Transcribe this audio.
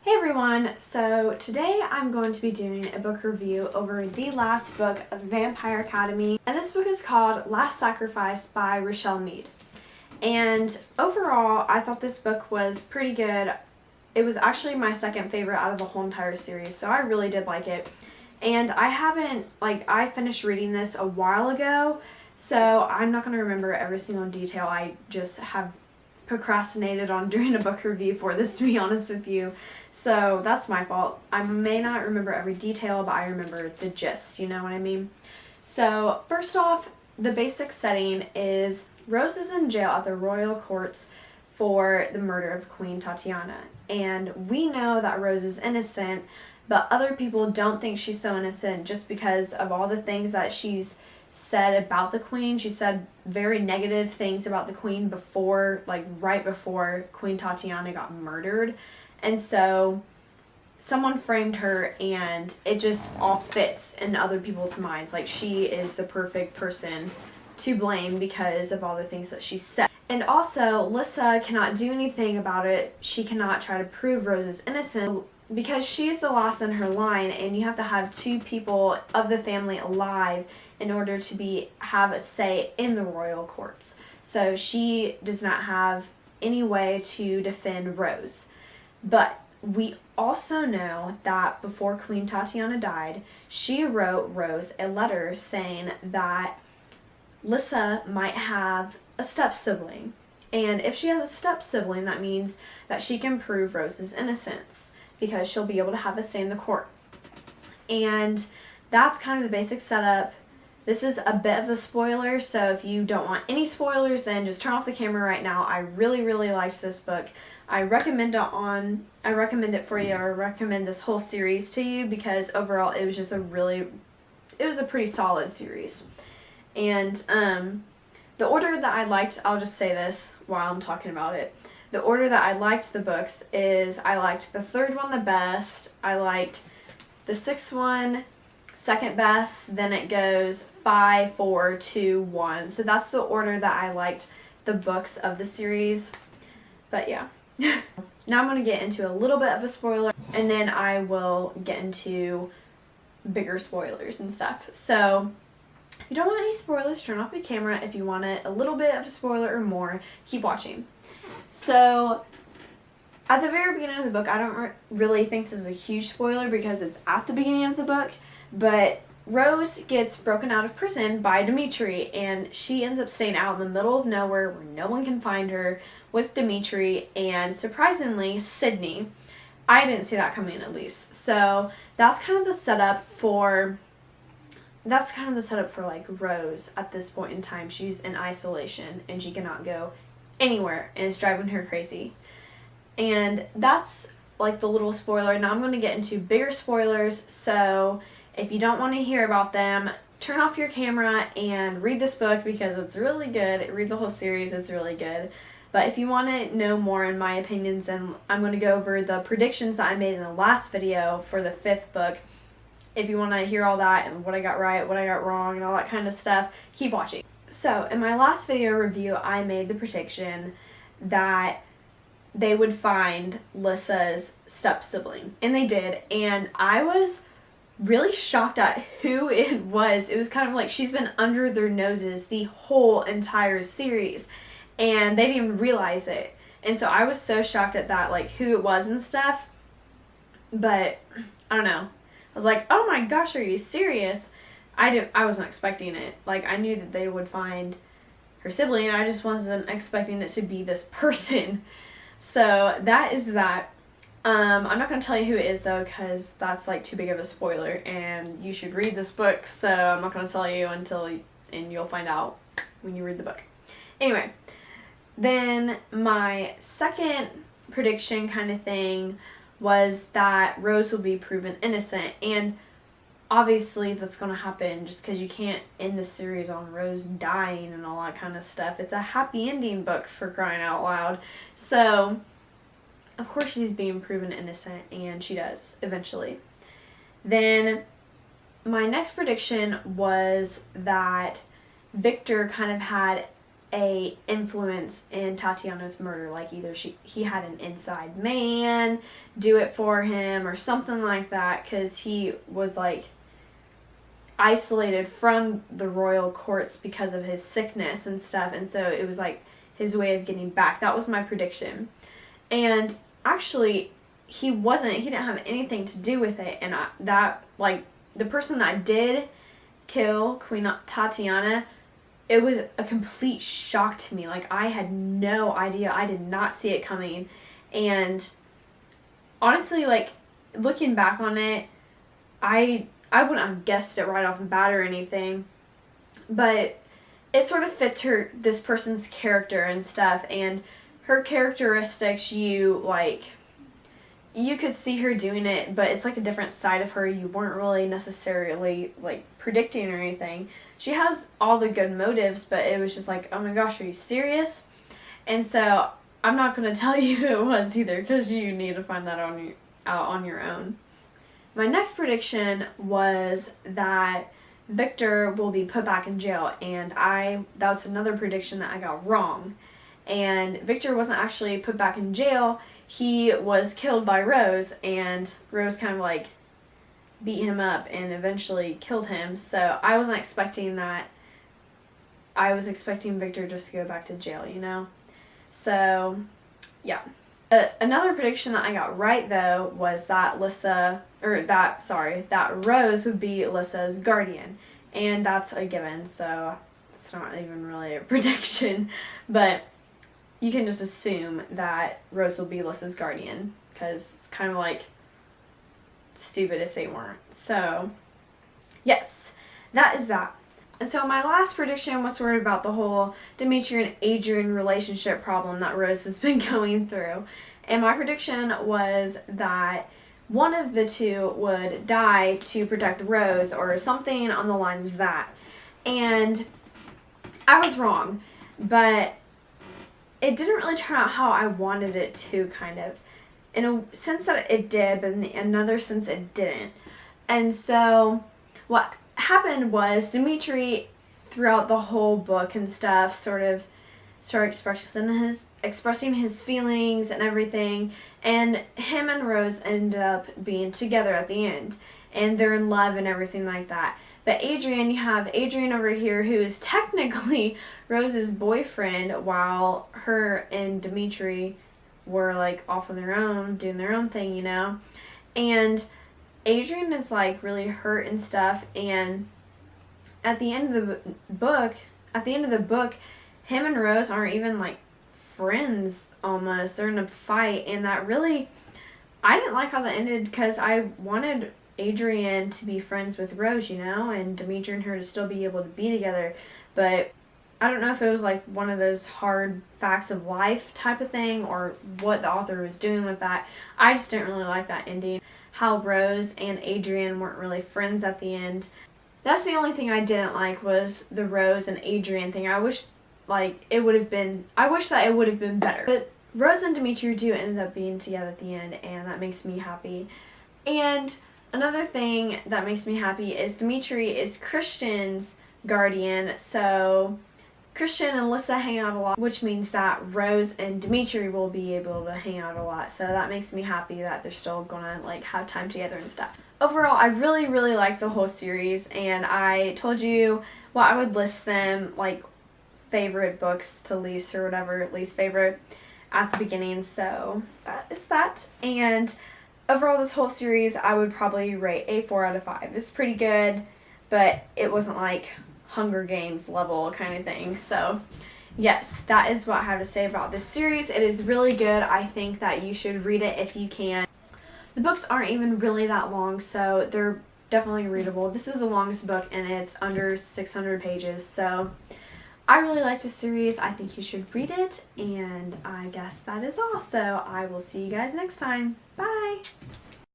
Hey everyone, so today I'm going to be doing a book review over the last book of Vampire Academy, and this book is called Last Sacrifice by Rochelle Mead. And overall, I thought this book was pretty good. It was actually my second favorite out of the whole entire series, so I really did like it. And I finished reading this a while ago, so I'm not going to remember every single detail. I just have procrastinated on doing a book review for this, to be honest with you. So that's my fault. I may not remember every detail, but I remember the gist, you know what I mean? So first off, the basic setting is Rose is in jail at the royal courts for the murder of Queen Tatiana. And we know that Rose is innocent, but other people don't think she's so innocent just because of all the things that she's said about the queen. She said very negative things about the queen before, like right before Queen Tatiana got murdered. And so someone framed her, and it just all fits in other people's minds. Like, she is the perfect person to blame because of all the things that she said. And also, Lissa cannot do anything about it. She cannot try to prove Rose's innocence because she's the last in her line, and you have to have two people of the family alive in order to have a say in the royal courts. So she does not have any way to defend Rose. But we also know that before Queen Tatiana died, she wrote Rose a letter saying that Lissa might have a step-sibling. And if she has a step-sibling, that means that she can prove Rose's innocence because she'll be able to have a say in the court. And that's kind of the basic setup. This is a bit of a spoiler, so if you don't want any spoilers, then just turn off the camera right now. I really, really liked this book. I recommend it for you, or recommend this whole series to you, because overall it was just it was a pretty solid series. And the order that I liked, I'll just say this while I'm talking about it. The order that I liked the books is I liked the third one the best, I liked the sixth one second best, then it goes 5, 4, 2, 1. So that's the order that I liked the books of the series. But yeah. Now I'm going to get into a little bit of a spoiler, and then I will get into bigger spoilers and stuff. So if you don't want any spoilers, turn off your camera. If you want a little bit of a spoiler or more, keep watching. So at the very beginning of the book, I don't really think this is a huge spoiler because it's at the beginning of the book, but Rose gets broken out of prison by Dimitri, and she ends up staying out in the middle of nowhere where no one can find her with Dimitri and, surprisingly, Sydney. I didn't see that coming, at least. So that's kind of the setup for like Rose at this point in time. She's in isolation and she cannot go anywhere, and it's driving her crazy. And that's like the little spoiler. Now I'm going to get into bigger spoilers, so if you don't want to hear about them, turn off your camera and read this book because it's really good. Read the whole series, it's really good. But if you want to know more in my opinions, and I'm going to go over the predictions that I made in the last video for the 5th book. If you want to hear all that and what I got right, what I got wrong, and all that kind of stuff, keep watching. So in my last video review, I made the prediction that they would find Lissa's step-sibling. And they did. And I was really shocked at who it was. It was kind of like she's been under their noses the whole entire series, and they didn't even realize it. And so I was so shocked at that, like who it was and stuff. But I don't know. I was like, oh my gosh, are you serious? I wasn't expecting it. Like, I knew that they would find her sibling, and I just wasn't expecting it to be this person. So that is that. I'm not going to tell you who it is, though, because that's like too big of a spoiler, and you should read this book, so I'm not going to tell you and you'll find out when you read the book. Anyway, then my second prediction kind of thing was that Rose will be proven innocent, and obviously that's going to happen just because you can't end the series on Rose dying and all that kind of stuff. It's a happy ending book, for crying out loud. So of course she's being proven innocent, and she does eventually. Then my next prediction was that Victor kind of had a influence in Tatiana's murder, like either he had an inside man do it for him or something like that, because he was like isolated from the royal courts because of his sickness and stuff, and so it was like his way of getting back. That was my prediction. And actually he didn't have anything to do with it, and the person that did kill Queen Tatiana, it was a complete shock to me. Like, I had no idea. I did not see it coming. And honestly, like, looking back on it, I wouldn't have guessed it right off the bat or anything, but it sort of fits this person's character and stuff, and her characteristics, you could see her doing it, but it's like a different side of her you weren't really necessarily like predicting or anything. She has all the good motives, but it was just like, oh my gosh, are you serious? And so I'm not going to tell you who it was either, because you need to find that out on your own. My next prediction was that Victor will be put back in jail, and that was another prediction that I got wrong. And Victor wasn't actually put back in jail. He was killed by Rose, and Rose kind of like beat him up and eventually killed him. So I wasn't expecting that. I was expecting Victor just to go back to jail, you know? So, yeah. Another prediction that I got right, though, was that that Rose would be Lissa's guardian. And that's a given, so it's not even really a prediction. But you can just assume that Rose will be Lissa's guardian, because it's kind of like stupid if they weren't. So, yes, that is that. And so my last prediction was sort of about the whole Dimitri and Adrian relationship problem that Rose has been going through. And my prediction was that one of the two would die to protect Rose, or something on the lines of that. And I was wrong, but it didn't really turn out how I wanted it to, kind of. In a sense that it did, but in another sense it didn't. And so what happened was Dimitri, throughout the whole book and stuff, sort of started expressing his feelings and everything, and him and Rose end up being together at the end, and they're in love and everything like that. But Adrian, you have Adrian over here, who is technically Rose's boyfriend, while her and Dimitri were like off on their own, doing their own thing, you know? And Adrian is like really hurt and stuff, and at the end of the book, him and Rose aren't even like friends almost. They're in a fight, and that really, I didn't like how that ended, because I wanted Adrian to be friends with Rose, you know, and Dimitri and her to still be able to be together. But I don't know if it was like one of those hard facts of life type of thing, or what the author was doing with that. I just didn't really like that ending. How Rose and Adrian weren't really friends at the end. That's the only thing I didn't like, was the Rose and Adrian thing. I wish that it would have been better. But Rose and Dimitri do end up being together at the end, and that makes me happy. And another thing that makes me happy is Dimitri is Christian's guardian, so Christian and Lissa hang out a lot, which means that Rose and Dimitri will be able to hang out a lot, so that makes me happy that they're still gonna like have time together and stuff. Overall, I really, really liked the whole series, and I told you I would list them, like favorite books to least, or whatever, least favorite, at the beginning, so that is that. And overall, this whole series, I would probably rate a 4 out of 5. It's pretty good, but it wasn't like Hunger Games level kind of thing. So yes, that is what I have to say about this series. It is really good. I think that you should read it if you can. The books aren't even really that long, so they're definitely readable. This is the longest book, and it's under 600 pages, so I really like this series. I think you should read it, and I guess that is all. So I will see you guys next time. Bye!